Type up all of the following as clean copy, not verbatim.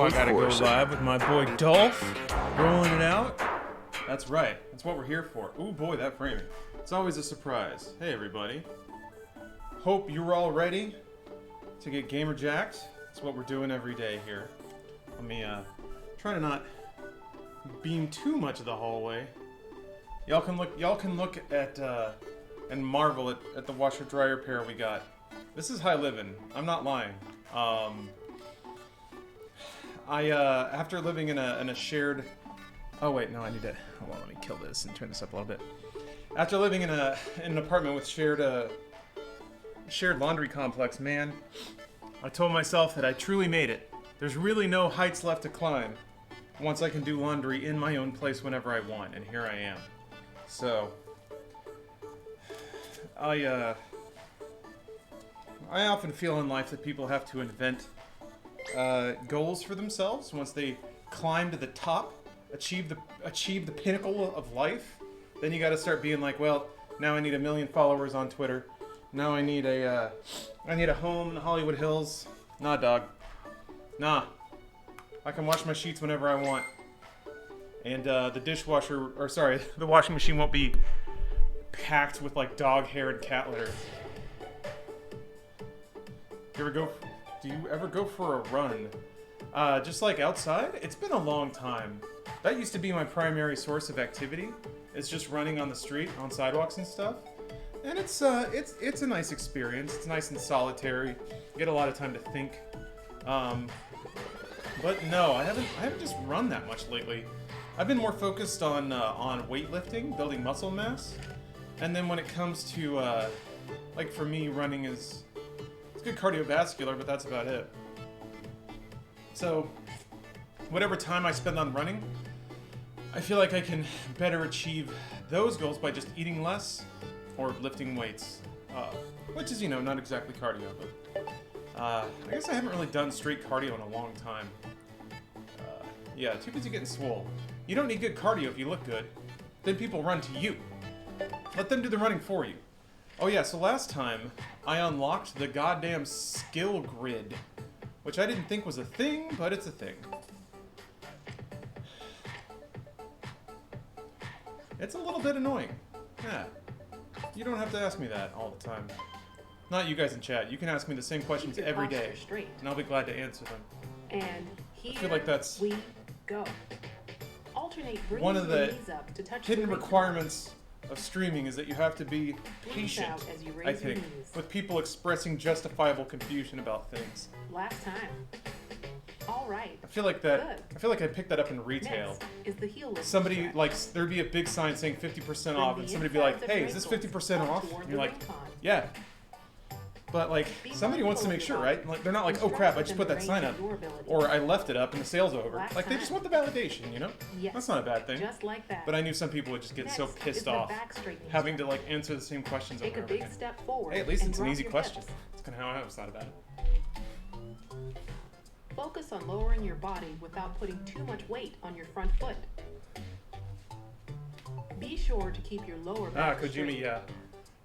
I gotta go live with my boy Dolph, rolling it out. That's right. That's what we're here for. Ooh, boy, that framing. It's always a surprise. Hey, everybody. Hope you're all ready to get gamer jacked. That's what we're doing every day here. Let me try to not beam too much of the hallway. Y'all can look at and marvel at the washer dryer pair we got. This is high living. I'm not lying. After living in a shared... Oh wait, no, I need to... Hold on, let me kill this and turn this up a little bit. After living in an apartment with shared laundry complex, man, I told myself that I truly made it. There's really no heights left to climb once I can do laundry in my own place whenever I want, and here I am. So, I often feel in life that people have to invent goals for themselves once they climb to the top, achieve the pinnacle of life. Then you got to start being like, well, now I need 1 million followers on Twitter. Now I need a home in the Hollywood Hills. Nah, dog. Nah. I can wash my sheets whenever I want. And the washing machine won't be packed with like dog hair and cat litter. Do you ever go for a run? Just like outside? It's been a long time. That used to be my primary source of activity. It's just running on the street, on sidewalks and stuff. And it's a nice experience. It's nice and solitary. You get a lot of time to think. But no, I haven't just run that much lately. I've been more focused on weightlifting, building muscle mass. And then when it comes to like for me, running is good cardiovascular, but that's about it. So, whatever time I spend on running, I feel like I can better achieve those goals by just eating less or lifting weights, which is, not exactly cardio, but I guess I haven't really done straight cardio in a long time. Yeah, too busy getting swole. You don't need good cardio if you look good. Then people run to you. Let them do the running for you. Oh yeah, so last time, I unlocked the goddamn skill grid, which I didn't think was a thing, but it's a thing. It's a little bit annoying. Yeah. You don't have to ask me that all the time. Not you guys in chat. You can ask me the same questions every day, and I'll be glad to answer them. And here I feel like that's we go. Alternate one of the knees up to touch hidden the requirements of streaming is that you have to be Breathe patient, out as you raise I your think, knees. with people expressing justifiable confusion about things. Last time. All right. I feel like I picked that up in retail. Next is the heel lift Somebody, stretch. like, there'd be a big sign saying 50% Bring off, the and somebody'd be insides like, of hey, your is this ankles 50% up off? toward And you're the like, recon. yeah. But, like, somebody wants to make sure, right? Like, they're not like, oh crap, I just put that sign up. Or I left it up and the sale's over. Last Like, they just time. want the validation, Yes. That's not a bad thing. Just like that. But I knew some people would just get so Next is pissed the off back straightening having to, stretch. like, answer the same questions Take over a and over big again. step forward. Hey, at least and it's an drop easy your question. hips. That's kind of how I always thought about it. Focus on lowering your body without putting too much weight on your front foot. Be sure to keep your lower back Kojimi, straight. yeah.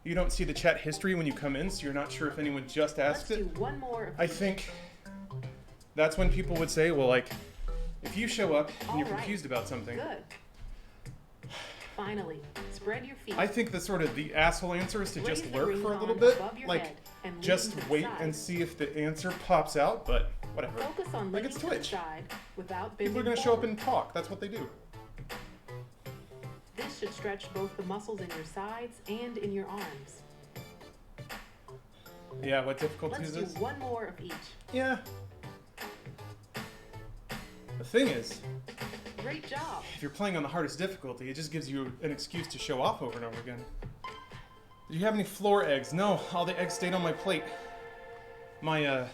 You don't see the chat history when you come in, so you're not sure if anyone just Let's asked do it. one more of I these. think that's when people would say, well, like, if you show up and you're All right. confused about something, Good. Finally, spread your feet. I think the sort of the asshole answer is to Raise just the lurk ring for a arm little bit, above your like, head and lean just to the wait side. and see if the answer pops out, but whatever. Focus on Like, leaning it's to the Twitch. side without bending People are going to show up forward. and talk. That's what they do. This should stretch both the muscles in your sides and in your arms. Yeah, what difficulty Let's is do this? one more of each. Yeah. The thing is, Great job. if you're playing on the hardest difficulty, it just gives you an excuse to show off over and over again. Did you have any floor eggs? No, all the eggs stayed on my plate. My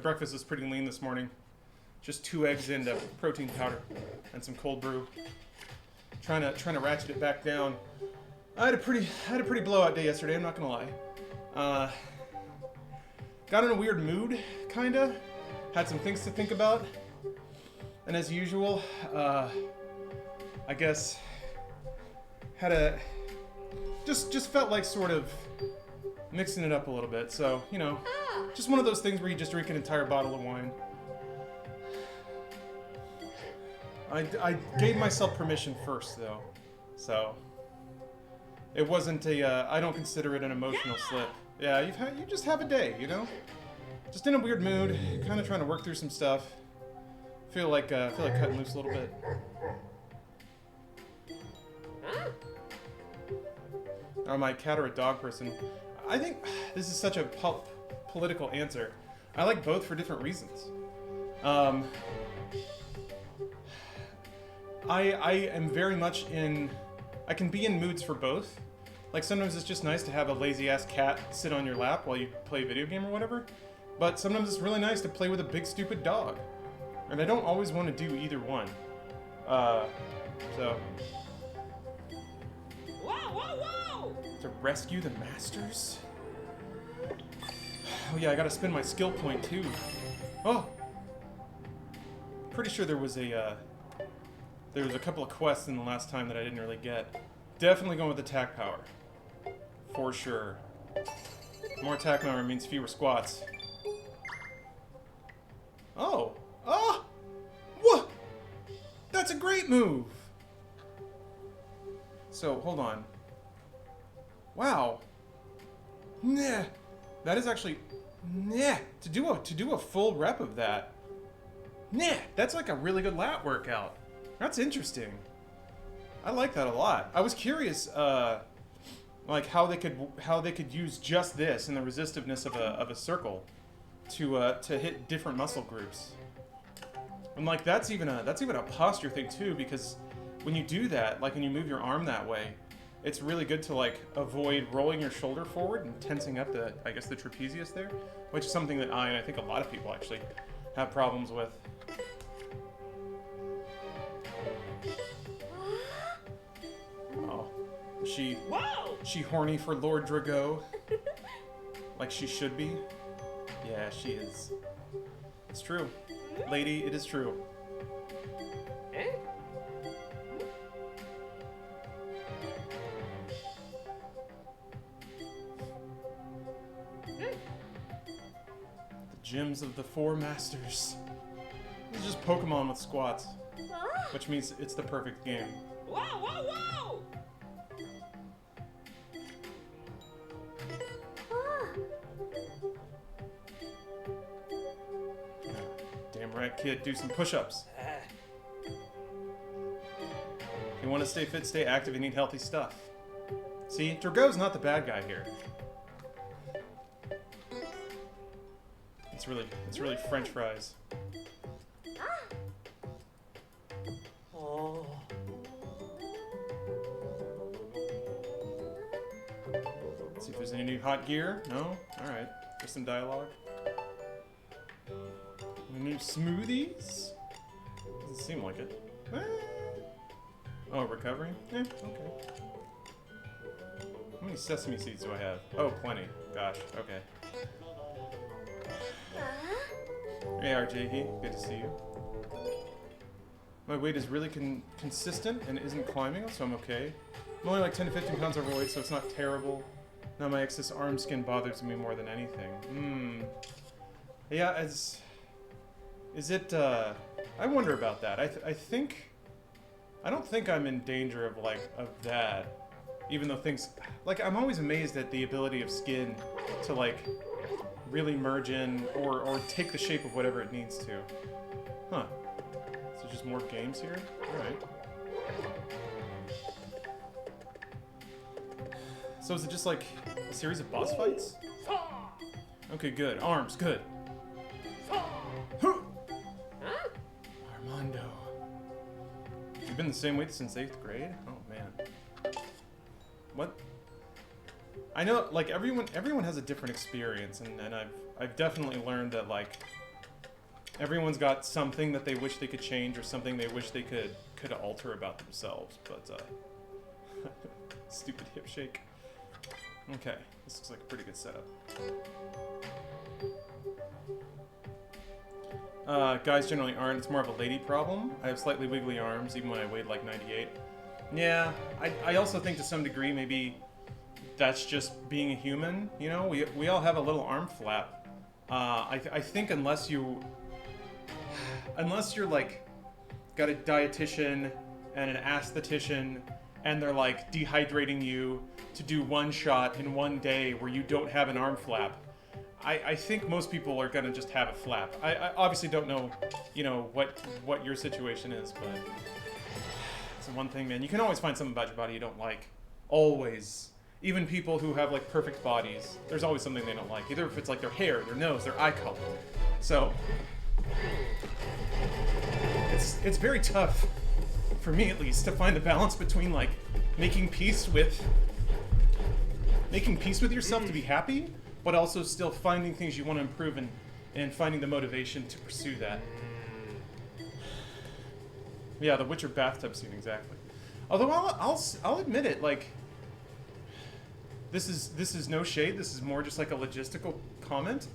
breakfast was pretty lean this morning. Just 2 eggs and protein powder and some cold brew. Trying to ratchet it back down. I had a pretty blowout day yesterday, I'm not gonna lie. Got in a weird mood, kinda. Had some things to think about. And as usual, I guess had a just felt like sort of mixing it up a little bit. So, just one of those things where you just drink an entire bottle of wine. I gave myself permission first, though. So... It wasn't a, I don't consider it an emotional slip. Yeah, you just have a day, you know? Just in a weird mood, kind of trying to work through some stuff. Feel like cutting loose a little bit. Am I a cat or a dog person? I think this is such a political answer. I like both for different reasons. I am very much in... I can be in moods for both. Like, sometimes it's just nice to have a lazy-ass cat sit on your lap while you play a video game or whatever. But sometimes it's really nice to play with a big, stupid dog. And I don't always want to do either one. So... Whoa, whoa, whoa! To rescue the masters? Oh yeah, I gotta spend my skill point, too. Oh! Pretty sure there was a couple of quests in the last time that I didn't really get. Definitely going with attack power. For sure. More attack power means fewer squats. Oh! Oh! What? That's a great move! So, hold on. Wow. Nah. That is actually... Nah. To do a full rep of that. Nah. That's like a really good lat workout. That's interesting. I like that a lot. I was curious, like how they could use just this and the resistiveness of a circle to hit different muscle groups. And like that's even a posture thing too, because when you do that, like when you move your arm that way, it's really good to like avoid rolling your shoulder forward and tensing up the trapezius there, which is something that I think a lot of people actually have problems with. Oh, she horny for Lord Drago, like she should be. Yeah, she is. It's true, lady. It is true. The gyms of the four masters. It's just Pokemon with squats, which means it's the perfect game. Whoa, whoa, whoa! Damn right, kid. Do some push-ups. If you want to stay fit, stay active, and eat healthy stuff. See, Drago's not the bad guy here. It's really French fries. Oh. See if there's any new hot gear. No? Alright. Just some dialogue. New smoothies? Doesn't seem like it. Oh, recovery? Eh, okay. How many sesame seeds do I have? Oh, plenty. Gosh, okay. Hey, RJE. Good to see you. My weight is really consistent and isn't climbing, so I'm okay. I'm only like 10 to 15 pounds overweight, so it's not terrible. Now my excess arm skin bothers me more than anything. Yeah, is it, I wonder about that. I don't think I'm in danger of that. Even though things, like, I'm always amazed at the ability of skin to, like, really merge in or take the shape of whatever it needs to. Huh. So just more games here? Alright. So is it just, like, a series of boss fights? Okay, good. Arms, good. Armando. You've been the same weight since 8th grade? Oh, man. What? I know, like, everyone has a different experience, and I've definitely learned that, like, everyone's got something that they wish they could change or something they wish they could alter about themselves, but, stupid hip shake. Okay, this looks like a pretty good setup. Guys generally aren't. It's more of a lady problem. I have slightly wiggly arms, even when I weighed like 98. Yeah, I also think to some degree maybe that's just being a human, you know? We all have a little arm flap. I think unless you're like got a dietitian and an aesthetician, and they're like dehydrating you to do one shot in one day where you don't have an arm flap, I think most people are gonna just have a flap. I obviously don't know, you know, what your situation is, but it's one thing, man. You can always find something about your body you don't like. Always. Even people who have like perfect bodies, there's always something they don't like. Either if it's like their hair, their nose, their eye color. So it's very tough, for me at least, to find the balance between like making peace with yourself to be happy, but also still finding things you want to improve and finding the motivation to pursue that. Yeah, the Witcher bathtub scene, exactly. Although I'll admit it, like, this is no shade. This is more just like a logistical comment.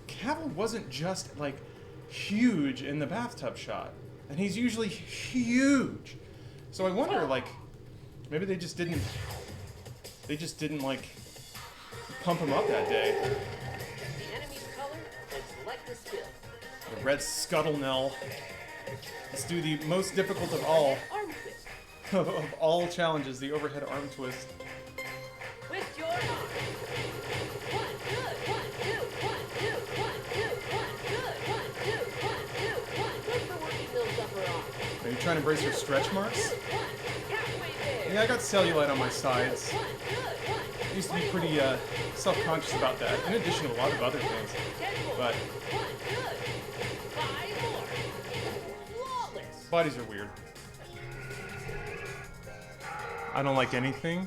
Cavill wasn't just like huge in the bathtub shot, and he's usually huge. So I wonder, like, maybe they just didn't like pump him up that day. The enemy's color is like the spill. The red scuttle-nell. Let's do the most difficult of all Arm twist. of all challenges, the overhead arm twist. Twist your arm. One, good. 1, 2, 1, 2, 1, 2, 1, good. 1, 2, 1, 2, 1. Good for working those upper arms. Are you trying to brace your stretch marks? 1, halfway there. Yeah, I got cellulite on my sides. 1, good. 1. I used to be pretty self-conscious about that, in addition to a lot of other things. 10 more. But 1, good. 5 more. Flawless. bodies are weird. I don't like anything.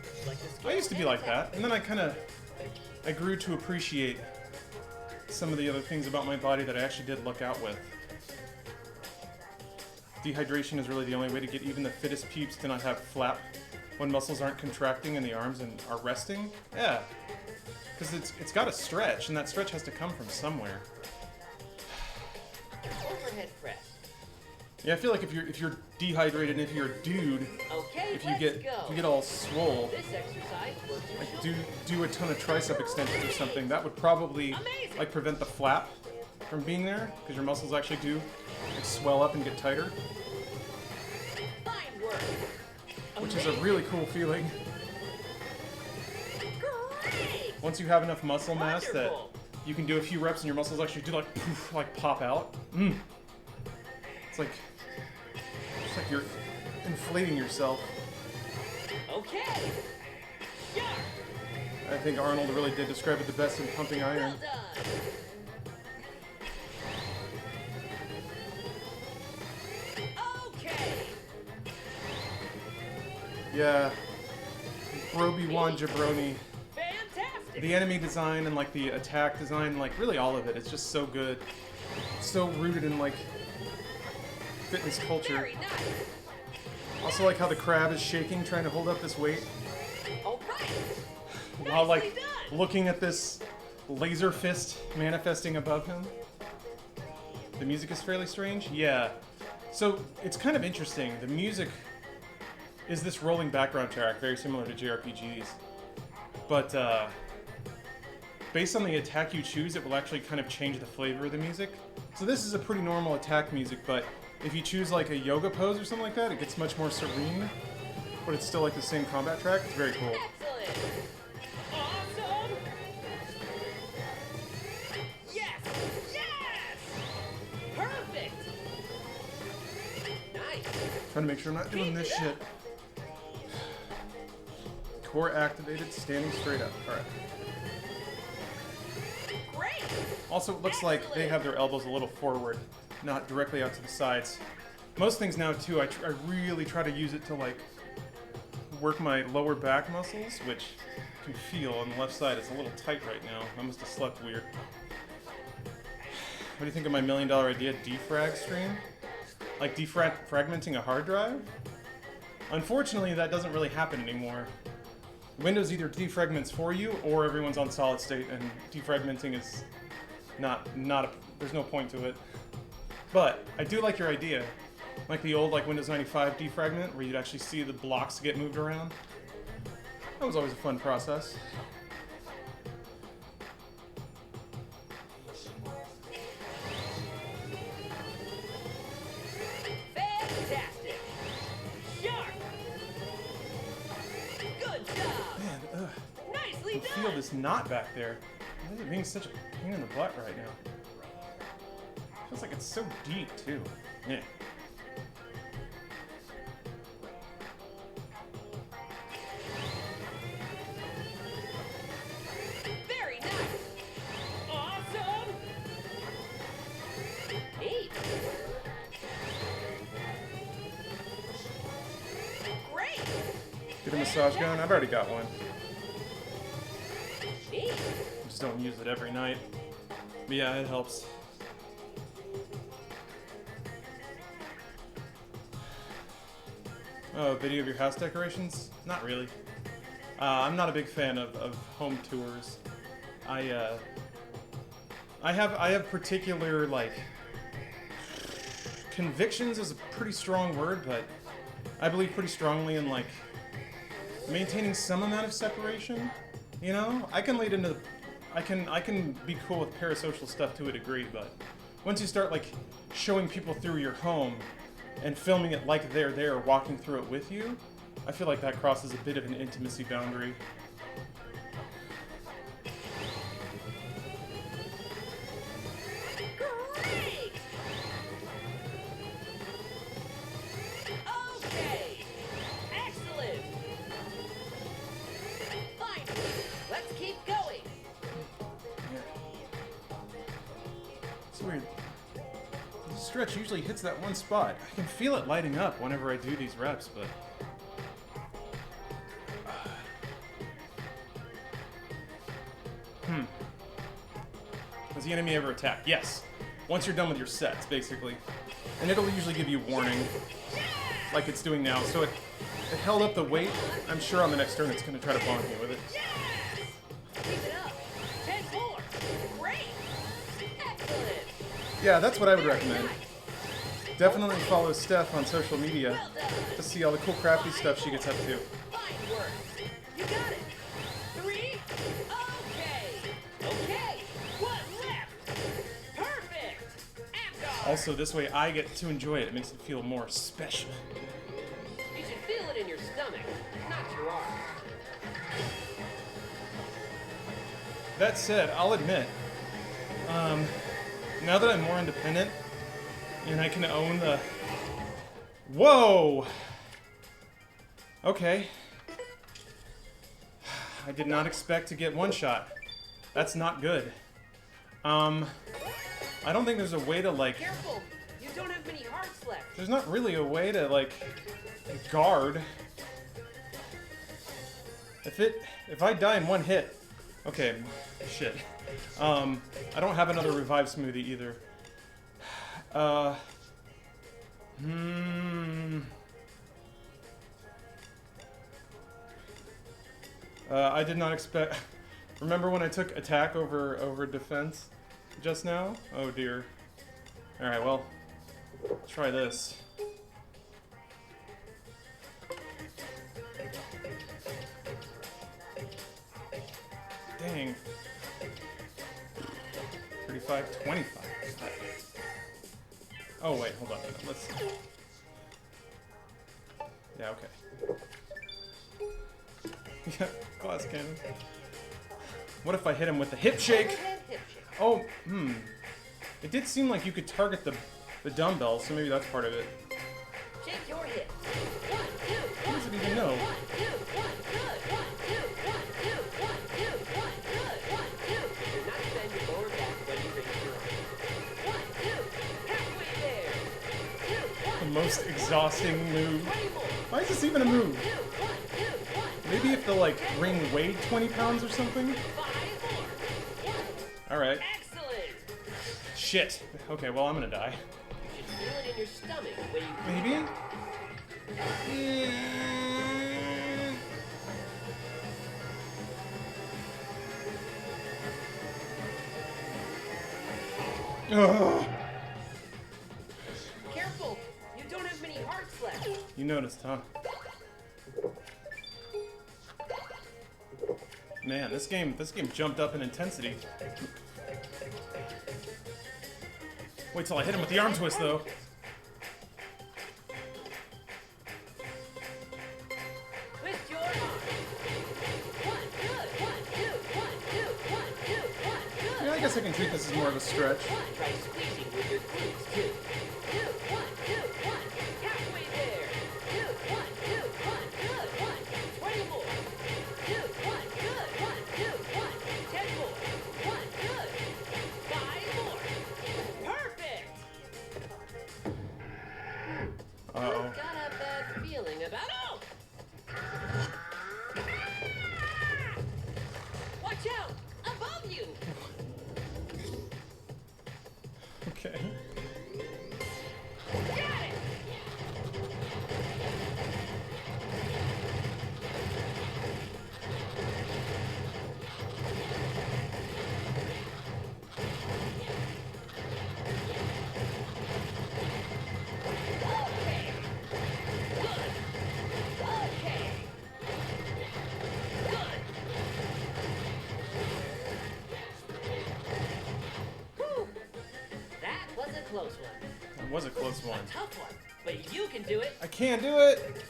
I used to be like that, and then I grew to appreciate some of the other things about my body that I actually did look out with. Dehydration is really the only way to get even the fittest peeps to not have flap when muscles aren't contracting in the arms and are resting. Yeah, because it's got to stretch, and that stretch has to come from somewhere. Overhead press. Yeah, I feel like if you're dehydrated and if you're a dude, Okay, if you let's get go. all swole, This exercise works your like shoulder. do a ton of tricep extensions or something, that would probably Amazing. like prevent the flap from being there, because your muscles actually do like swell up and get tighter, Fine work. which is a really cool feeling. Great. Once you have enough muscle mass that Wonderful. you can do a few reps and your muscles actually do like poof, like pop out. It's like you're inflating yourself. Okay. Sharp. I think Arnold really did describe it the best in Pumping Well Iron. done. Okay. Yeah. Broby-Wan Jabroni. Fantastic. The enemy design and like the attack design, like really all of it, it's just so good. It's so rooted in like fitness culture. Very nice. Also like how the crab is shaking trying to hold up this weight All right. while like Nicely done. looking at this laser fist manifesting above him. The music is fairly strange. Yeah. So it's kind of interesting. The music is this rolling background track, very similar to JRPGs. But based on the attack you choose, it will actually kind of change the flavor of the music. So this is a pretty normal attack music, but if you choose like a yoga pose or something like that, it gets much more serene, but it's still like the same combat track. It's very cool. Excellent. Awesome. Yes. Yes. Perfect. Nice. Trying to make sure I'm not doing this shit. Core activated, standing straight up. Alright. Great. Also, it looks like they have their elbows a little forward, not directly out to the sides. Most things now, too, I really try to use it to, like, work my lower back muscles, which you can feel on the left side. It's a little tight right now. I must have slept weird. What do you think of my $1 million idea, defrag stream? Like defragmenting a hard drive? Unfortunately, that doesn't really happen anymore. Windows either defragments for you, or everyone's on solid state, and defragmenting is there's no point to it. But I do like your idea. Like the old Windows 95 defragment, where you'd actually see the blocks get moved around. That was always a fun process. Fantastic. feel this knot back there. Why is it being such a pain in the butt right now? Feels like it's so deep, too. Yeah. Very nice. Awesome. Neat. Great. Get a massage gun? I've already got one. Neat. Just don't use it every night. But yeah, it helps. Oh, video of your house decorations? Not really. I'm not a big fan of home tours. I have particular, like, convictions is a pretty strong word, but I believe pretty strongly in, like, maintaining some amount of separation. You know, I can lead into, I can be cool with parasocial stuff to a degree, but once you start, like, showing people through your home and filming it like they're there, walking through it with you, I feel like that crosses a bit of an intimacy boundary. Great. Okay. Excellent. Fine. Let's keep going. Yeah. It's weird. The stretch usually hits that one spot. I can feel it lighting up whenever I do these reps, but... Does the enemy ever attack? Yes. Once you're done with your sets, basically. And it'll usually give you warning, like it's doing now. So it held up the weight. I'm sure on the next turn it's going to try to bonk me with it. Keep it up. 10 more. Great. Excellent. Yeah, that's what I would recommend. Definitely follow Steph on social media Well done. to see all the cool crafty stuff she gets up to. Fine work. You got it. 3. Okay. Okay. One left. Perfect. And Also, this way I get to enjoy it. It makes it feel more special. you should feel it in your stomach, not your arm. That said, I'll admit, now that I'm more independent and I can own the... Whoa! Okay. I did not expect to get one shot. That's not good. I don't think there's a way to, like... Careful. You don't have many hearts left. There's not really a way to, like, guard. If I die in one hit... Okay, shit. I don't have another revive smoothie either. I did not expect... Remember when I took attack over defense just now? Oh dear. Alright, well, try this. Dang. 35, 25. Oh wait, hold on a minute. Let's... Yeah, okay. Yeah, glass cannon. What if I hit him with the hip shake? Overhead hip shake. Oh, It did seem like you could target the dumbbell, so maybe that's part of it. Shake your hips. 1, 2, 1. What does it even know? 1, 2, 1. Good. 1, 2, 1, 2, 1, 2, 1. Good. 1, 2. Do not bend your lower back when you raise your arm. 1, 2. Halfway there. 2, 1. The most exhausting move. 20 more. Why is this even a move? 2, 1, 2, 1. Maybe if the, like, ring weighed 20 pounds or something? 5 more. 1. Alright. Excellent. Shit. Okay, well, I'm gonna die. You should feel it in your stomach when you Maybe? Ugh. Careful. You don't have many hearts left. You noticed, huh? Man, this game jumped up in intensity. Wait till I hit him with the arm twist, though. Twist your arm. 1, good. 1, 2, 1, think this is more of a stretch. Try squeezing with your glutes, too. 2, 1, 2, 1. Halfway there. 2, 1, 2, 1. Good. 1. 20 more. 2, 1. Good. 1, 2, 1. 10 more. 1. Good. 5 more. Perfect. Uh-oh. Got a bad feeling about. Oh! Watch out! Above you! Okay. Got it! Okay. Good. Okay. Good. Whew. That was a close one. That was a close one. A tough one. But you can do it. I can't do it!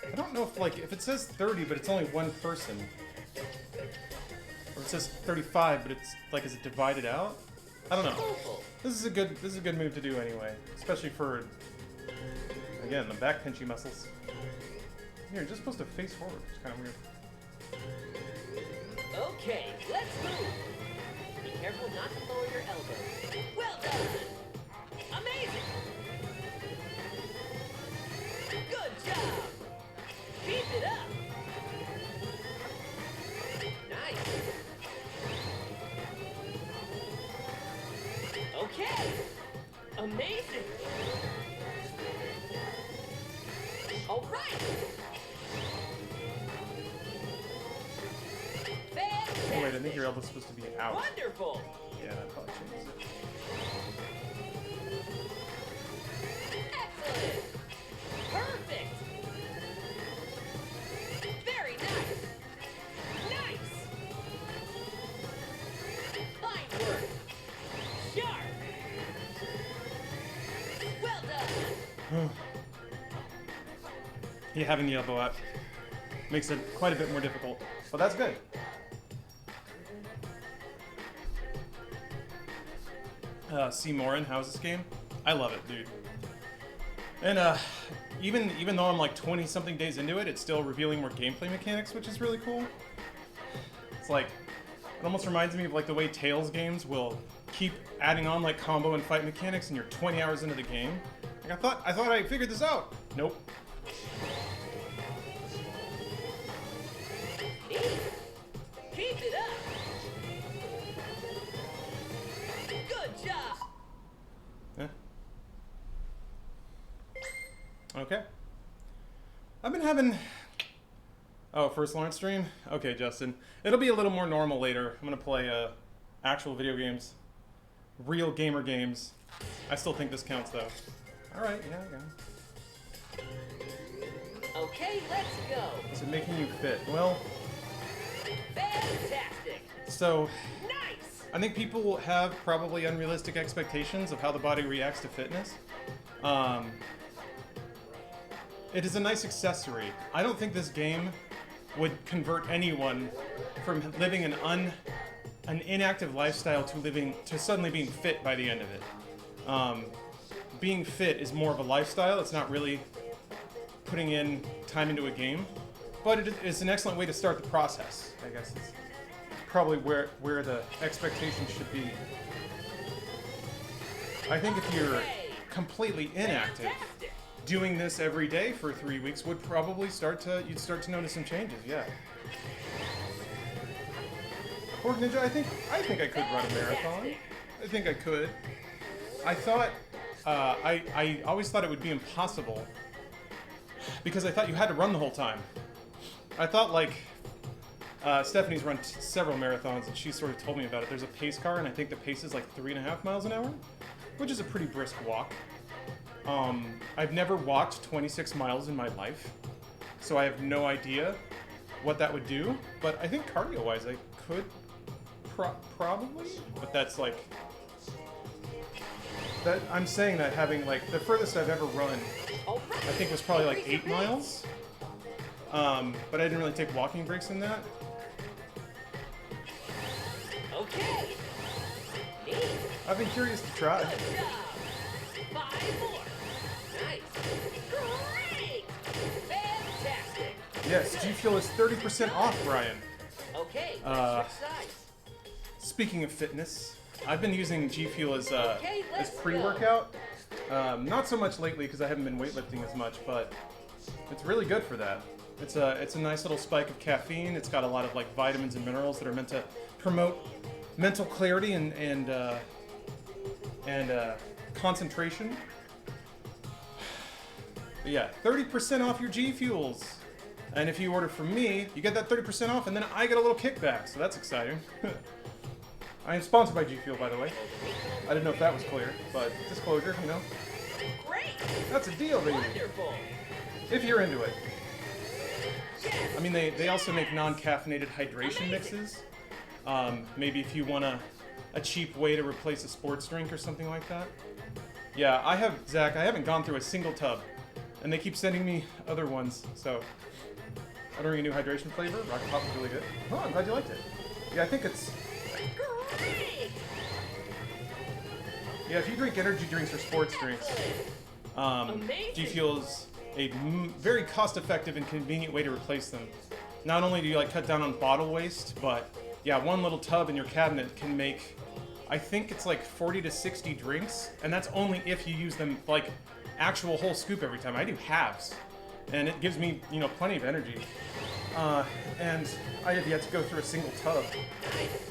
I don't know if, like, if it says 30, but it's only one person. Or it says 35, but it's, like, is it divided out? I don't know. Hopeful. This is a good move to do anyway. Especially for, again, the back pinchy muscles. You're just supposed to face forward. It's kind of weird. Okay, let's move. Be careful not to lower your elbows. Well done. Amazing. Good job. Keep it up. Nice. Okay. Amazing. All right. Oh wait, I think your elbow's supposed to be out. Wonderful. Yeah, that probably changes it. Excellent. Perfect. Very nice. Nice. Fine work. Sharp. Well done. Yeah, having the elbow out makes it quite a bit more difficult, but that's good. C. Morin, how's this game? I love it, dude. And even though I'm like 20 something days into it, it's still revealing more gameplay mechanics, which is really cool. It's like, it almost reminds me of like the way Tales games will keep adding on like combo and fight mechanics, and you're 20 hours into the game. Like I thought I figured this out. Nope. Keep it up. Good job. Eh. Okay. I've been having... Oh, first Lawrence stream? Okay, Justin. It'll be a little more normal later. I'm gonna play actual video games. Real gamer games. I still think this counts, though. Alright, yeah, I got it. Okay, let's go. Is it making you fit? Well, Fantastic. so... Nice. I think people have probably unrealistic expectations of how the body reacts to fitness. It is a nice accessory. I don't think this game would convert anyone from living an inactive lifestyle to suddenly being fit by the end of it. Being fit is more of a lifestyle. It's not really putting in time into a game, but it's an excellent way to start the process. I guess it's probably where the expectations should be. I think if you're completely inactive, Fantastic. doing this every day for 3 weeks would probably you'd start to notice some changes, yeah. Pork Ninja, I think I could run a marathon. I think I could. I thought, I always thought it would be impossible because I thought you had to run the whole time. I thought like, Stephanie's run several marathons and she sort of told me about it. There's a pace car and I think the pace is like 3.5 miles an hour, which is a pretty brisk walk. I've never walked 26 miles in my life, so I have no idea what that would do, but I think cardio-wise I could probably, but that's that I'm saying that having like the furthest I've ever run, All right. I think was probably like 8 miles. But I didn't really take walking breaks in that. Okay. Neat. I've been curious to try. Good job. 5 more. Nice. Great. Fantastic. Yes, G Fuel is 30% off, Brian. Okay, Uh, let's switch sides. Speaking of fitness, I've been using G Fuel as Okay, as let's pre-workout. Not so much lately because I haven't been weightlifting as much, but it's really good for that. It's a nice little spike of caffeine. It's got a lot of like vitamins and minerals that are meant to promote mental clarity and concentration. But yeah, 30% off your G Fuels. And if you order from me, you get that 30% off, and then I get a little kickback, so that's exciting. I am sponsored by G Fuel, by the way. I didn't know if that was clear, but disclosure, you know. Great. That's a deal, baby. Wonderful. If you're into it. Yes. I mean, they also make non-caffeinated hydration mixes. Maybe if you want a cheap way to replace a sports drink or something like that. Yeah, I haven't gone through a single tub, and they keep sending me other ones, so. Ordering a new hydration flavor. Rocket Pop is really good. Oh, I'm glad you liked it. Yeah, I think it's. Great. Yeah, if you drink energy drinks or sports drinks, G Fuel is a very cost-effective and convenient way to replace them. Not only do you like cut down on bottle waste, but yeah, one little tub in your cabinet can make, I think it's like 40 to 60 drinks, and that's only if you use them like actual whole scoop every time. I do halves, and it gives me, you know, plenty of energy. And I have yet to go through a single tub. Nice.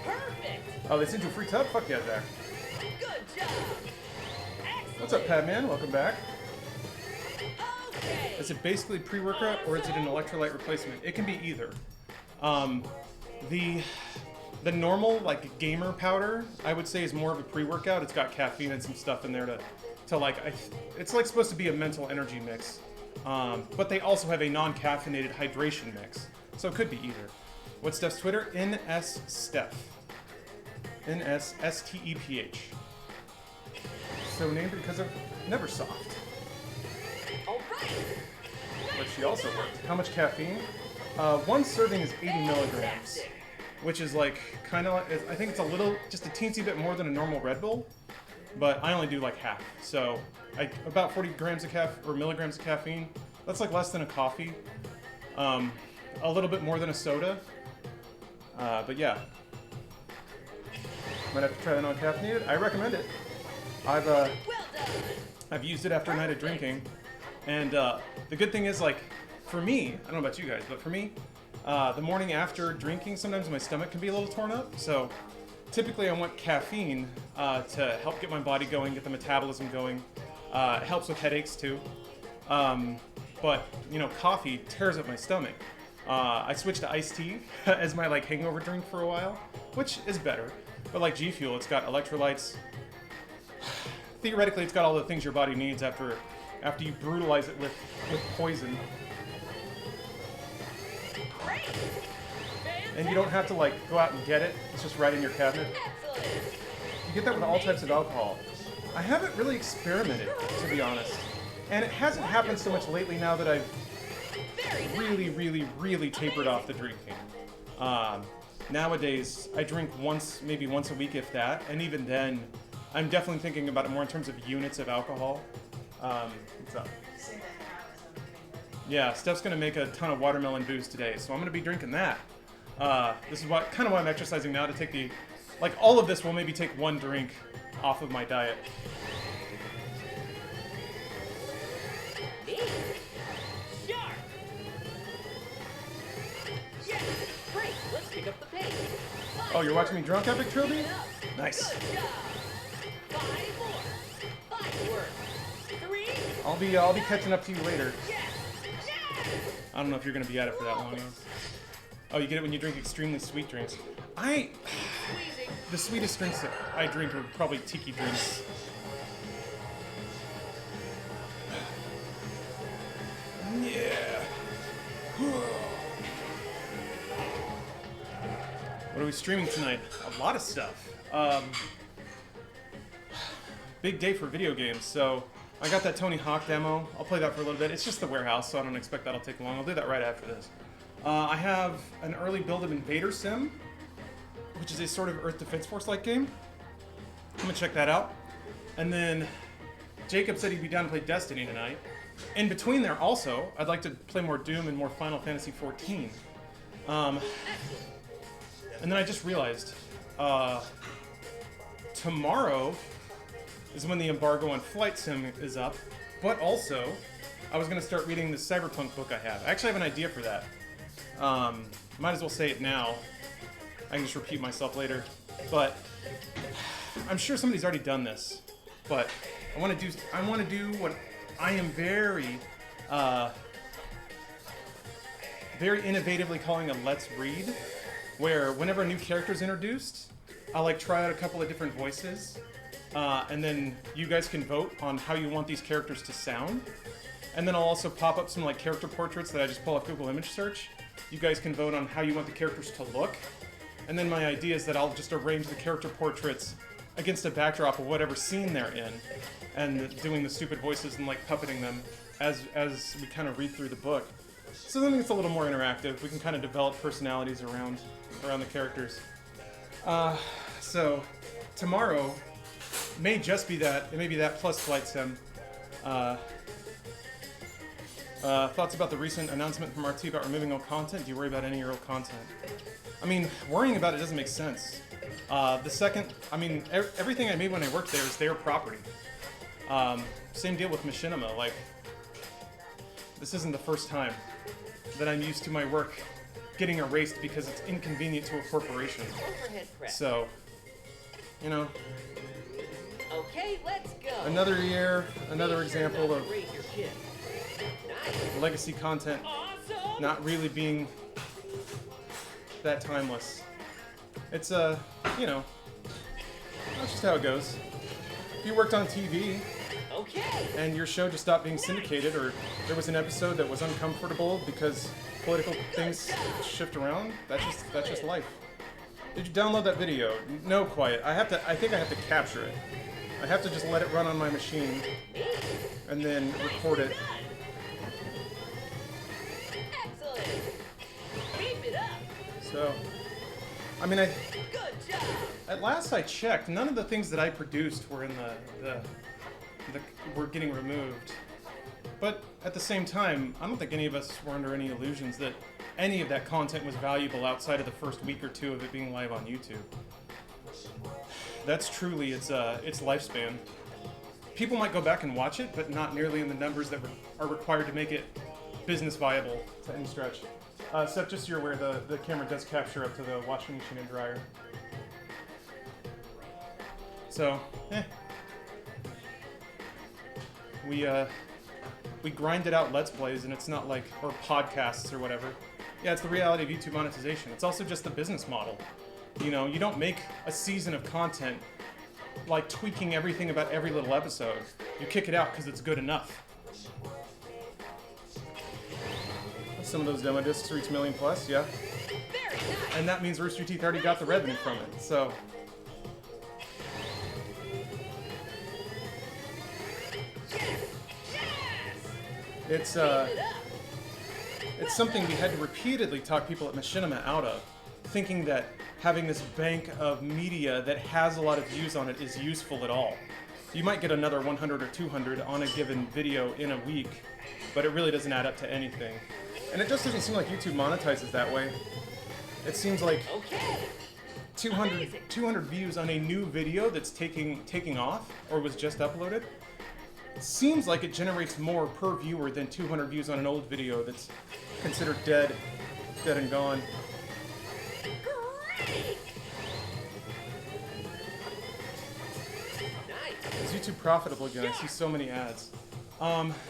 Perfect. Oh, they sent you a free tub? Fuck yeah, Zach. Good job. Excellent. What's up, Padman? Welcome back. Okay. Is it basically pre-workout or is it an electrolyte replacement? It can be either. The normal like gamer powder, I would say, is more of a pre-workout. It's got caffeine and some stuff in there to like it's like supposed to be a mental energy mix. But they also have a non-caffeinated hydration mix, so it could be either. What's Steph's Twitter? NSSteph. NSSTEPH. So named because of Neversoft. All right. But she also worked. How much caffeine? One serving is 80 milligrams, Fantastic. which is like kind of. I think it's a little, just a teensy bit more than a normal Red Bull, but I only do like half. So about 40 grams of or milligrams of caffeine. That's like less than a coffee. A little bit more than a soda. But yeah, might have to try that non-caffeinated. I recommend it. Well done. I've used it after a night of drinking, and the good thing is, like, for me, I don't know about you guys, but for me, the morning after drinking, sometimes my stomach can be a little torn up. So typically I want caffeine to help get my body going, get the metabolism going. It helps with headaches too. But, you know, coffee tears up my stomach. I switched to iced tea as my, like, hangover drink for a while, which is better. But like G Fuel, it's got electrolytes. Theoretically, it's got all the things your body needs after you brutalize it with poison. Great. And you don't have to like go out and get it. It's just right in your cabinet. Excellent. You get that with all types of alcohol. I haven't really experimented, to be honest. And it hasn't happened so much lately now that I've Very nice. really tapered off the drinking. Nowadays, I drink maybe once a week, if that. And even then, I'm definitely thinking about it more in terms of units of alcohol. What's up? Yeah, Steph's gonna make a ton of watermelon booze today, so I'm gonna be drinking that. This is kind of why I'm exercising now, to take all of this will maybe take one drink off of my diet. Neat. Sharp. Yes. Great. Let's pick up the pace. Oh, you're watching me drunk, Epic Trilby? Keep it up. Nice. Good job. 5 more. 5 work. 3. I'll be catching up to you later. Yes. Yes. I don't know if you're gonna be at it for that long. Oh, you get it when you drink extremely sweet drinks. Squeezing. The sweetest drinks that I drink are probably tiki drinks. Yeah. What are we streaming tonight? A lot of stuff. big day for video games. So I got that Tony Hawk demo. I'll play that for a little bit. It's just the warehouse, so I don't expect that'll take long. I'll do that right after this. I have an early build of Invader Sim, which is a sort of Earth Defense Force-like game. I'm gonna check that out. And then Jacob said he'd be down to play Destiny tonight. In between there also, I'd like to play more Doom and more Final Fantasy XIV. And then I just realized, tomorrow is when the embargo on Flight Sim is up, but also, I was going to start reading the Cyberpunk book I have. I actually have an idea for that. Might as well say it now. I can just repeat myself later. But I'm sure somebody's already done this. But I want to do what I am very innovatively calling a let's read, where whenever a new character is introduced, I'll like try out a couple of different voices, and then you guys can vote on how you want these characters to sound. And then I'll also pop up some like character portraits that I just pull up Google image search. You guys can vote on how you want the characters to look. And then my idea is that I'll just arrange the character portraits against a backdrop of whatever scene they're in, and doing the stupid voices and like puppeting them as we kind of read through the book. So then it's a little more interactive. We can kind of develop personalities around the characters. So tomorrow may just be that. It may be that plus Flight Sim. Thoughts about the recent announcement from RT about removing old content? Do you worry about any of your old content? I mean, worrying about it doesn't make sense. Everything I made when I worked there is their property. Same deal with Machinima. Like, this isn't the first time that I'm used to my work getting erased because it's inconvenient to a corporation. Overhead press. So, you know. Okay, let's go. Another year, another example of Raise your chin. Nice. legacy content Awesome. not really being that timeless. It's that's just how it goes. If you worked on TV Okay. and your show just stopped being syndicated, or there was an episode that was uncomfortable because political things shift around, that's just life. Did you download that video? No, quiet. I think I have to capture it. I have to just let it run on my machine and then record it. Excellent. Keep it up. So, I mean, Good job. at last I checked, none of the things that I produced were in were getting removed. But at the same time, I don't think any of us were under any illusions that any of that content was valuable outside of the first week or two of it being live on YouTube. That's truly its lifespan. People might go back and watch it, but not nearly in the numbers that are required to make it business viable to any stretch. Except just you're aware the camera does capture up to the washing machine and dryer. So, we grinded out Let's Plays, and it's not like, or podcasts or whatever. Yeah, it's the reality of YouTube monetization. It's also just the business model. You know, you don't make a season of content like tweaking everything about every little episode. You kick it out because it's good enough. Some of those demo discs reach million plus, yeah. Very nice. And that means Rooster Teeth already got the revenue from it, so. It's Keep it up. it's something we had to repeatedly talk people at Machinima out of, thinking that having this bank of media that has a lot of views on it is useful at all. You might get another 100 or 200 on a given video in a week, but it really doesn't add up to anything. And it just doesn't seem like YouTube monetizes that way. It seems like Okay. 200 views on a new video that's taking off or was just uploaded. It seems like it generates more per viewer than 200 views on an old video that's considered dead and gone. Great. Nice. Is YouTube profitable again? I see so many ads.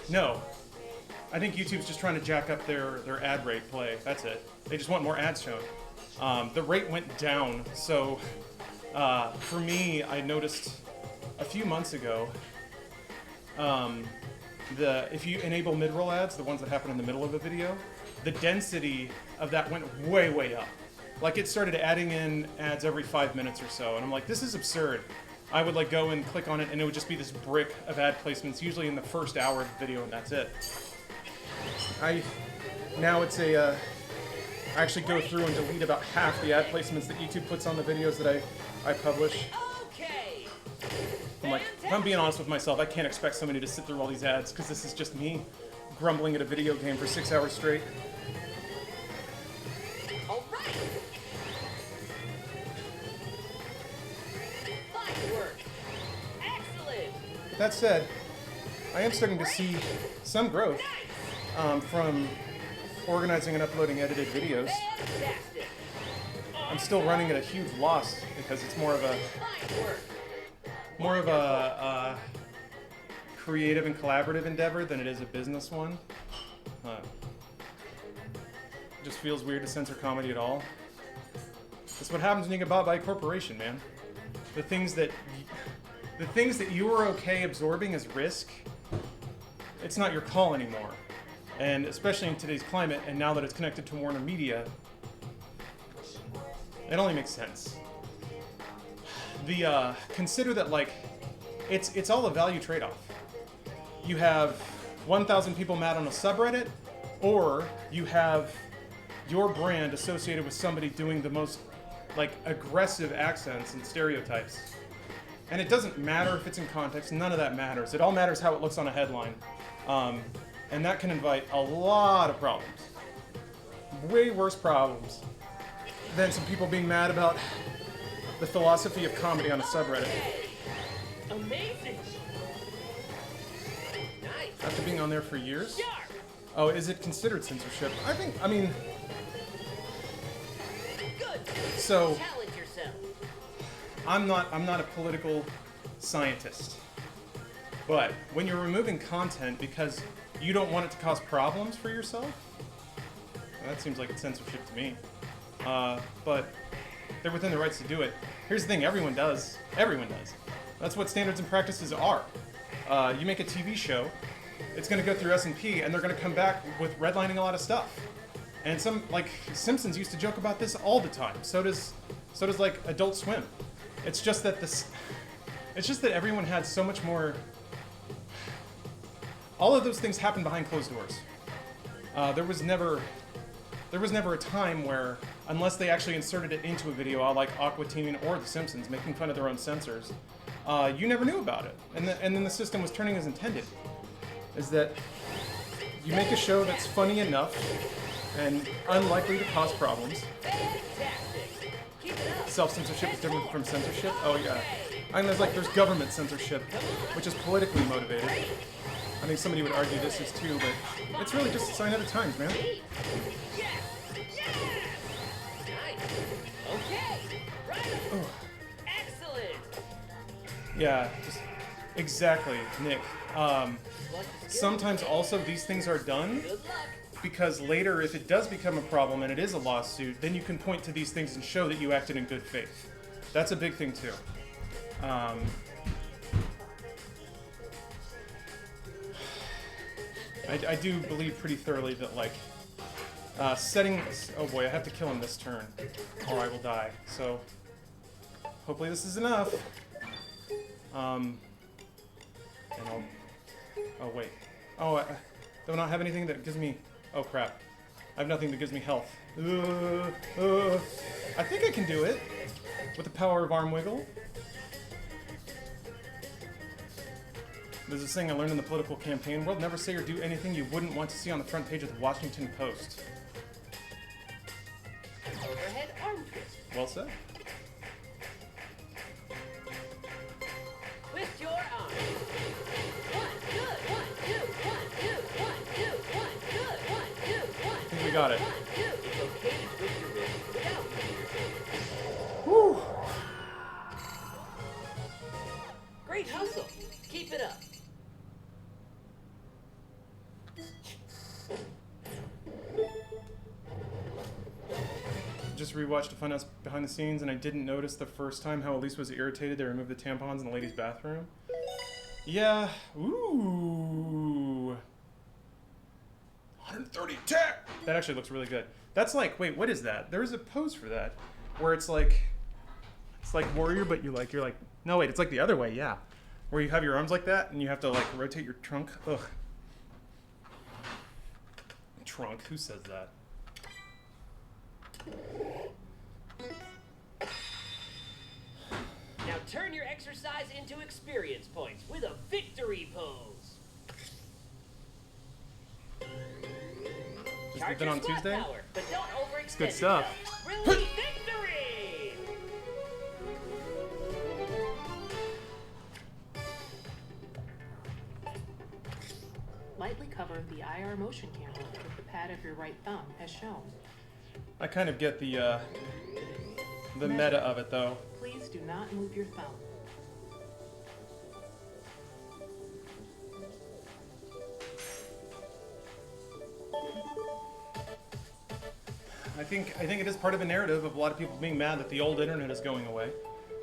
No. I think YouTube's just trying to jack up their ad rate play. That's it. They just want more ads shown. The rate went down, so for me, I noticed a few months ago, if you enable mid-roll ads, the ones that happen in the middle of a video, the density of that went way up. Like, it started adding in ads every 5 minutes or so, and I'm like, this is absurd. I would like go and click on it, and it would just be this brick of ad placements, usually in the first hour of the video, and that's it. Now it's I actually go through and delete about half the ad placements that YouTube puts on the videos that I publish. Okay. I'm like, if I'm being honest with myself, I can't expect somebody to sit through all these ads, because this is just me grumbling at a video game for 6 hours straight. All right. Fine work. Excellent. That said, I am starting to see some growth from organizing and uploading edited videos. Fantastic. I'm still running at a huge loss because it's more of a Fine work. creative and collaborative endeavor than it is a business one. It just feels weird to censor comedy at all. That's what happens when you get bought by a corporation, man. The things that you were okay absorbing as risk, it's not your call anymore. And especially in today's climate, and now that it's connected to Warner Media, it only makes sense. Consider that, like, it's all a value trade-off. You have 1,000 people mad on a subreddit, or you have your brand associated with somebody doing the most, like, aggressive accents and stereotypes. And it doesn't matter if it's in context, none of that matters. It all matters how it looks on a headline. And that can invite a lot of problems. Way worse problems than some people being mad about the philosophy of comedy on a subreddit. Amazing. Nice. After being on there for years? Sharp. Oh, is it considered censorship? I mean, Good. so Challenge yourself. I'm not a political scientist. But when you're removing content because you don't want it to cause problems for yourself, that seems like it's censorship to me. But they're within their rights to do it. Here's the thing, everyone does. Everyone does. That's what standards and practices are. You make a TV show, it's going to go through S&P, and they're going to come back with redlining a lot of stuff. And some, like, Simpsons used to joke about this all the time. So does like Adult Swim. It's just that everyone had so much more. All of those things happened behind closed doors. There was never a time where, unless they actually inserted it into a video, like Aqua Teen or The Simpsons, making fun of their own censors, you never knew about it. And then the system was turning as intended. Is that you make a show that's funny enough and unlikely to cause problems. Fantastic. Keep it up. Self-censorship is different from censorship. Oh yeah. And there's government censorship, which is politically motivated. I think somebody would argue this is too, but it's really just a sign of the times, man. Yes. Yes. Nice. Okay. Right. Oh. Excellent. Yeah, just exactly, Nick. Like the skill. Sometimes also these things are done Good luck. because later, if it does become a problem and it is a lawsuit, then you can point to these things and show that you acted in good faith. That's a big thing too. I do believe pretty thoroughly that, like, settings. Oh boy, I have to kill him this turn, or I will die. So, hopefully this is enough. And I'll. Oh wait. Oh, do I not have anything that gives me? Oh crap. I have nothing that gives me health. I think I can do it with the power of arm wiggle. There's this thing I learned in the political campaign world: never say or do anything you wouldn't want to see on the front page of the Washington Post. Overhead arm twist. Well said. Twist your arm. One, good. 1, 2, 1, 2, 1, 2, 1, good. 1, 2, 1. I think we got it. 1, 2. It's okay to twist your wrist without using your fingers. Whew. Great hustle. Keep it up. Just rewatched to find out behind the scenes, and I didn't notice the first time how Elise was irritated they removed the tampons in the ladies' bathroom. Yeah. Ooh. 130 tech. That actually looks really good. That's like, wait, what is that? There is a pose for that, where it's like It's like warrior, but you're like, no wait, it's like the other way, yeah. Where you have your arms like that and you have to like rotate your trunk. Ugh. Trunk, who says that? Now turn your exercise into experience points with a victory pose. Just Charge been your on squat Tuesday? power, but don't overextend good stuff. yourself. Really victory! Lightly cover the IR motion camera with the pad of your right thumb, as shown. I kind of get the meta of it though. Please do not move your thumb. I think it is part of a narrative of a lot of people being mad that the old internet is going away,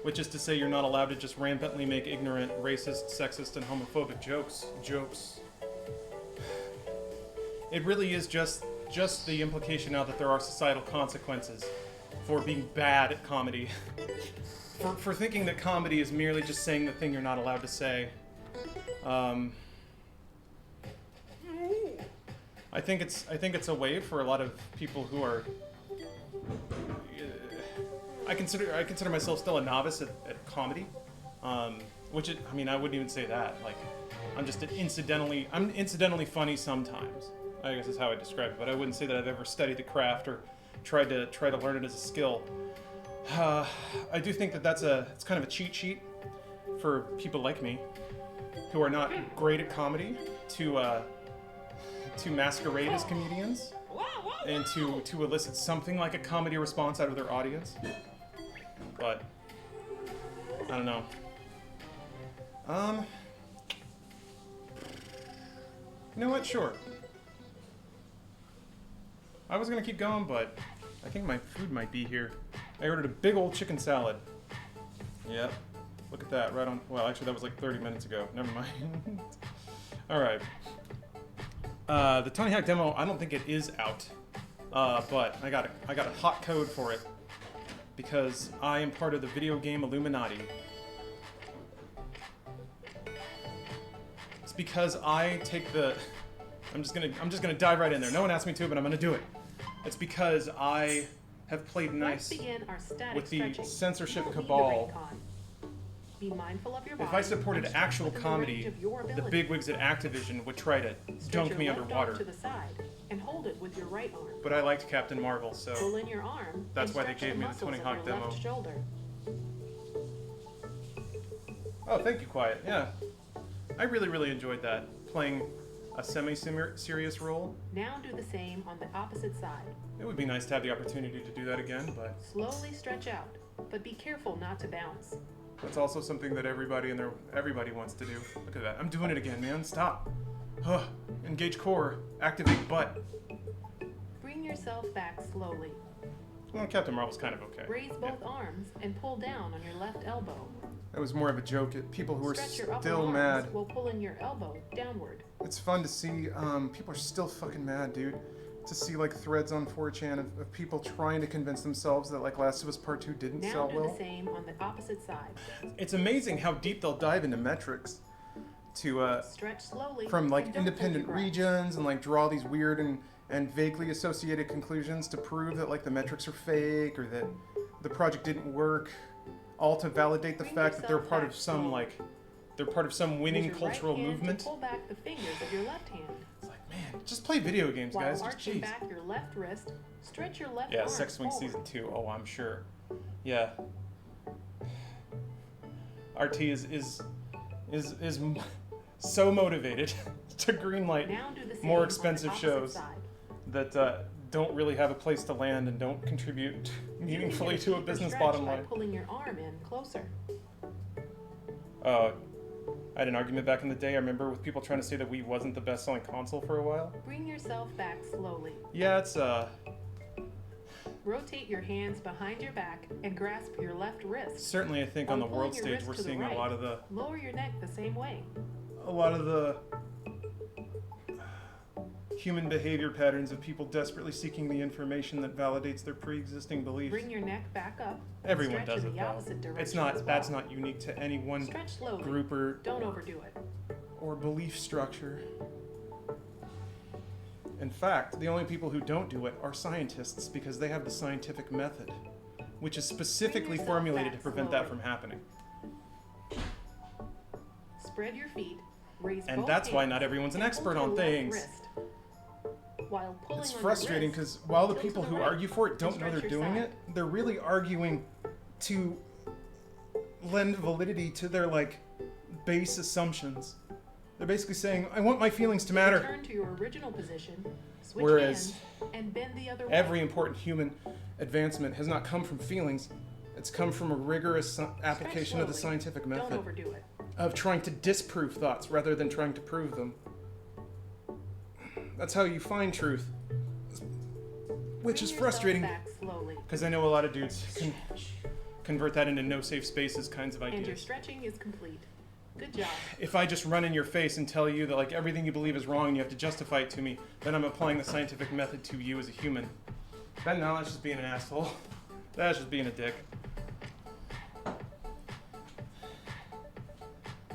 which is to say you're not allowed to just rampantly make ignorant, racist, sexist, and homophobic jokes. It really is just the implication now that there are societal consequences for being bad at comedy. for thinking that comedy is merely just saying the thing you're not allowed to say. I think it's a way for a lot of people who are. I consider myself still a novice at comedy, which I mean I wouldn't even say that. Like, I'm incidentally funny sometimes. I guess is how I describe it, but I wouldn't say that I've ever studied the craft or tried to learn it as a skill. I do think that it's kind of a cheat sheet for people like me who are not great at comedy to masquerade as comedians and to elicit something like a comedy response out of their audience. But I don't know. You know what? Sure. I was gonna keep going, but I think my food might be here. I ordered a big old chicken salad. Yep. Look at that, right on. Well, actually, that was like 30 minutes ago. Never mind. All right. The Tony Hawk demo, I don't think it is out, but I got a hot code for it because I am part of the video game Illuminati. It's because I take the. I'm just gonna dive right in there. No one asked me to, but I'm gonna do it. It's because I have played nice Let's begin our static with the stretching. censorship You won't need a cabal. Raycon. Be mindful of your body If I supported and actual within the range comedy, of your the ability. bigwigs at Activision would try to Stretch dunk your me left arm underwater. to the side and hold it with your right arm. But I liked Captain Marvel, so Pull in your arm. that's and why they stretch gave me the muscles Tony of Hawk your demo. left shoulder. Oh, thank you, Quiet. Yeah, I really enjoyed that, playing a semi-serious role. Now do the same on the opposite side. It would be nice to have the opportunity to do that again, but Slowly stretch out, but be careful not to bounce. that's also something that everybody wants to do. Look at that. I'm doing it again, man. Stop. Huh. Engage core. Activate butt. Bring yourself back slowly. Well, Captain Marvel's kind of okay. Raise both arms and pull down on your left elbow. That was more of a joke at people who are Stretch your upper still arms mad. while pulling your elbow downward. It's fun to see, people are still fucking mad, dude. To see, like, threads on 4chan of people trying to convince themselves that, like, Last of Us Part 2 didn't Now sell do well. the same on the opposite side. It's amazing how deep they'll dive into metrics to, Stretch slowly. from, like, and don't hold independent your breath. regions and, like, draw these weird and vaguely associated conclusions to prove that, like, the metrics are fake or that the project didn't work, all to validate the Bring fact that they're yourself part back of some, slowly. like, they're part of some winning Use your cultural right hand movement. To pull back the fingers of your left hand. It's like, man, just play video games, While guys. Just arching jeez. back your left wrist, stretch your left Yeah, arm Sex Swing forward. Season 2. Oh, I'm sure. Yeah. RT is so motivated to greenlight Now do the same more on the expensive opposite shows side. that don't really have a place to land and don't contribute meaningfully to a Deeper business stretch bottom by line. pulling your arm in closer. I had an argument back in the day, I remember, with people trying to say that Wii wasn't the best-selling console for a while. Bring yourself back slowly. Yeah, it's Rotate your hands behind your back and grasp your left wrist. certainly, I think on the While world pulling your stage wrist we're to the seeing right. a lot of the Lower your neck the same way. human behavior patterns of people desperately seeking the information that validates their pre-existing beliefs. Bring your neck back up. and Everyone stretch does in it the though. opposite direction It's not. as well. That's not unique to any one Stretch slowly. group Don't overdo it. or belief structure. In fact, the only people who don't do it are scientists because they have the scientific method, which is specifically yourself formulated to back prevent that slowly. from happening. Spread your feet. Raise And both that's why hands, not everyone's an and expert pull on your left things. wrist. While pulling It's on your frustrating wrist, because while the tilt to people the who right argue for it and don't know stretch they're your doing side. it, they're really arguing to lend validity to their like base assumptions. They're basically saying, I want my feelings to matter. Return to your original position. Switch Whereas hands and bend the other way. every important human advancement has not come from feelings. It's come from a rigorous application of the slowly. scientific Don't method overdo it. of trying to disprove thoughts rather than trying to prove them. That's how you find truth. Which Bring is yourself frustrating back slowly. because I know a lot of dudes can convert that into no safe spaces kinds of And your ideas. stretching is complete. Good job. If I just run in your face and tell you that like everything you believe is wrong and you have to justify it to me, then I'm applying the scientific method to you as a human. Then no, that's just being an asshole. That's just being a dick.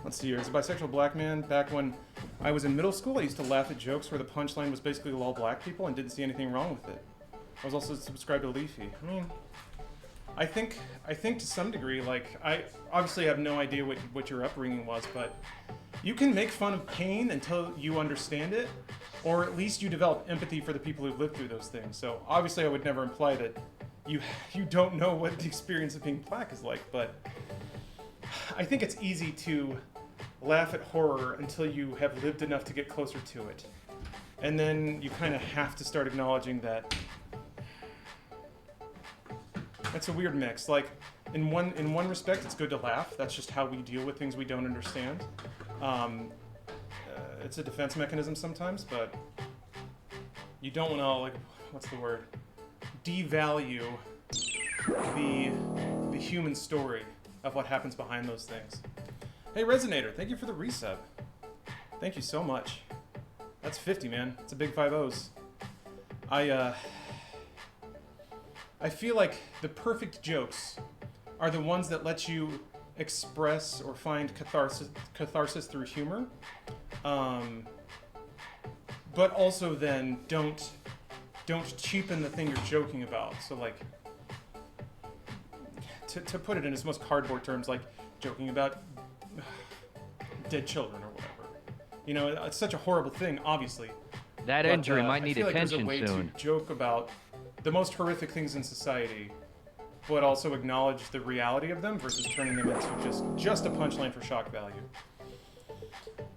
Let's see here. As a bisexual black man, back when I was in middle school, I used to laugh at jokes where the punchline was basically all black people and didn't see anything wrong with it. I was also subscribed to Leafy. I mean, I think to some degree, like, I obviously have no idea what your upbringing was, but you can make fun of pain until you understand it, or at least you develop empathy for the people who've lived through those things. So obviously I would never imply that you don't know what the experience of being black is like, but I think it's easy to laugh at horror until you have lived enough to get closer to it. And then you kind of have to start acknowledging that it's a weird mix. Like, in one respect, it's good to laugh. That's just how we deal with things we don't understand. It's a defense mechanism sometimes, but you don't want to, like, what's the word? Devalue the human story of what happens behind those things. Hey, Resonator, thank you for the resub. Thank you so much. That's 50, man. It's a big 5-0s. I feel like the perfect jokes are the ones that let you express or find catharsis through humor, but also then don't cheapen the thing you're joking about. So like, to put it in its most cardboard terms, like joking about dead children or whatever. You know, it's such a horrible thing, obviously. That But, injury might I need feel like attention there's a way soon. to joke about the most horrific things in society, but also acknowledge the reality of them versus turning them into just a punchline for shock value.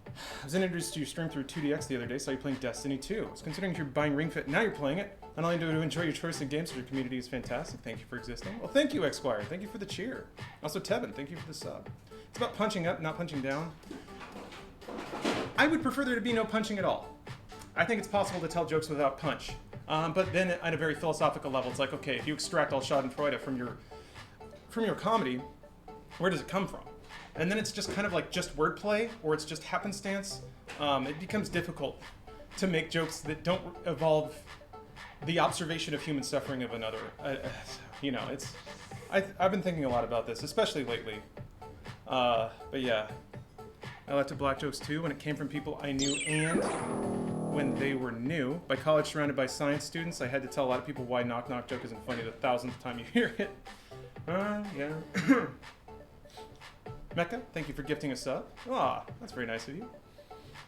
I was introduced to your stream through 2DX the other day, saw you playing Destiny 2. I was considering if you're buying Ring Fit, now you're playing it. Not only do you enjoy your choice of games, but your community is fantastic. Thank you for existing. Well, thank you, Esquire. Thank you for the cheer. Also, Tevin, thank you for the sub. It's about punching up, not punching down. I would prefer there to be no punching at all. I think it's possible to tell jokes without punch. But then at a very philosophical level, it's like, okay, if you extract all Schadenfreude from your comedy, where does it come from? And then it's just kind of like just wordplay, or it's just happenstance. It becomes difficult to make jokes that don't involve the observation of human suffering of another. You know, I've been thinking a lot about this, especially lately. But yeah, I laughed at black jokes too when it came from people I knew and when they were new. By college, surrounded by science students, I had to tell a lot of people why knock knock joke isn't funny the 1000th time you hear it. Yeah. Mecca, thank you for gifting a sub. Ah, that's very nice of you.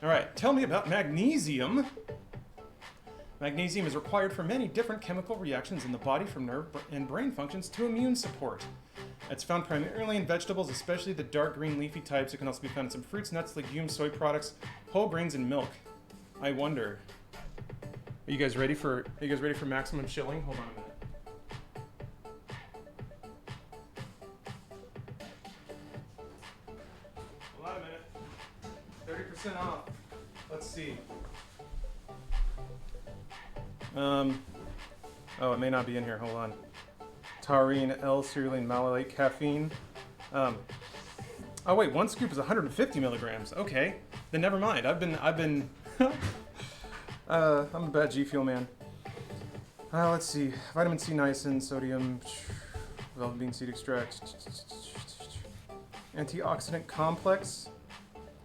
All right, tell me about magnesium. Magnesium is required for many different chemical reactions in the body, from nerve and brain functions to immune support. It's found primarily in vegetables, especially the dark green leafy types. It can also be found in some fruits, nuts, legumes, soy products, whole grains, and milk. I wonder. Are you guys ready for maximum chilling? Hold on a minute. Hold on a minute. 30% off. Let's see. Oh, it may not be in here. Hold on. Taurine, L-serine, malolate, caffeine. Oh wait, one scoop is 150 milligrams. Okay, then never mind. I've been I'm a bad G Fuel man. Let's see. Vitamin C, niacin, sodium, velvet bean seed extract, antioxidant complex.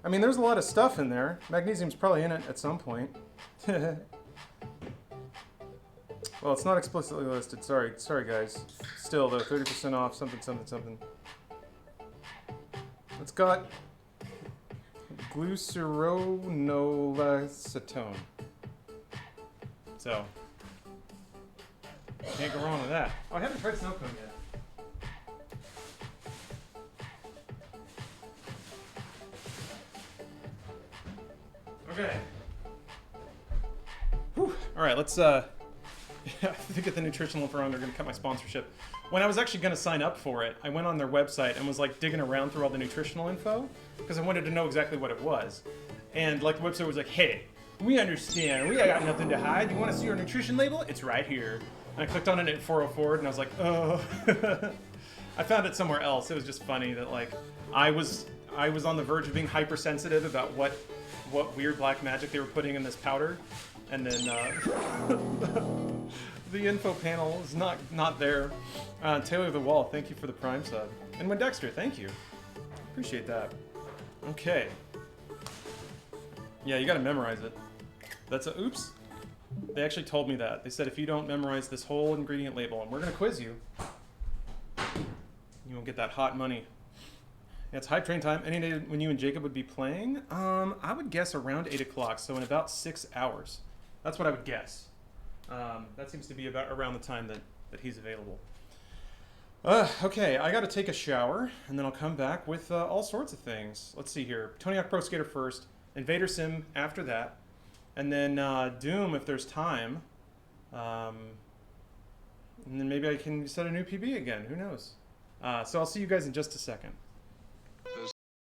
I mean, there's a lot of stuff in there. Magnesium's probably in it at some point. Well, it's not explicitly listed. Sorry, guys. Still, though, 30% off, something. It's got glucuronolacetone. So, can't go wrong with that. Oh, I haven't tried snow cone yet. Okay. Whew. All right, let's I think at the nutritional info they're going to cut my sponsorship. When I was actually going to sign up for it, I went on their website and was like digging around through all the nutritional info because I wanted to know exactly what it was. And like the website was like, "Hey, we understand. We got nothing to hide. You want to see our nutrition label? It's right here." And I clicked on it at 404 and I was like, "Oh." I found it somewhere else. It was just funny that like I was on the verge of being hypersensitive about what weird black magic they were putting in this powder, and then the info panel is not there. Taylor the Wall, thank you for the Prime sub, and Wendexter, thank you, appreciate that. Okay, yeah, you got to memorize it. That's a oops. They actually told me that. They said if you don't memorize this whole ingredient label, and we're gonna quiz you, you won't get that hot money. Yeah, it's hype train time. Any day when you and Jacob would be playing? I would guess around 8 o'clock, so in about 6 hours. That's what I would guess. That seems to be about around the time that he's available. Okay, I got to take a shower, and then I'll come back with all sorts of things. Let's see here. Tony Hawk Pro Skater first, Invader Sim after that, and then Doom if there's time. And then maybe I can set a new PB again. Who knows? So I'll see you guys in just a second.